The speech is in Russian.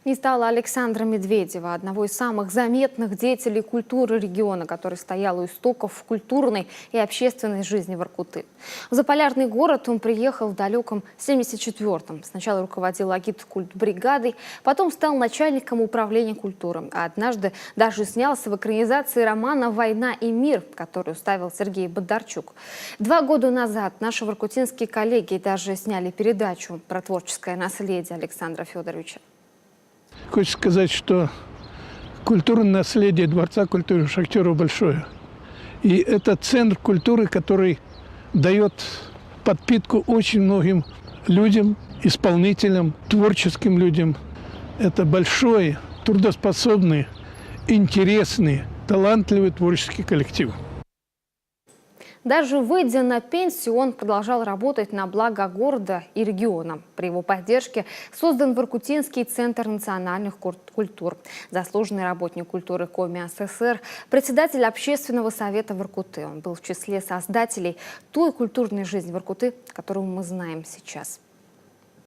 Не стало Александра Медведева, одного из самых заметных деятелей культуры региона, который стоял у истоков культурной и общественной жизни Воркуты. В заполярный город он приехал в далеком 1974-м. Сначала руководил агиткультбригадой, потом стал начальником управления культуры. А однажды даже снялся в экранизации романа «Война и мир», который ставил Сергей Бондарчук. 2 года назад наши воркутинские коллеги даже сняли передачу про творческое наследие Александра Федоровича. Хочется сказать, что культурное наследие Дворца культуры Шахтеров большое. И это центр культуры, который дает подпитку очень многим людям, исполнителям, творческим людям. Это большой, трудоспособный, интересный, талантливый творческий коллектив. Даже выйдя на пенсию, он продолжал работать на благо города и региона. При его поддержке создан Воркутинский центр национальных культур. Заслуженный работник культуры Коми СССР, председатель общественного совета Воркуты. Он был в числе создателей той культурной жизни Воркуты, которую мы знаем сейчас.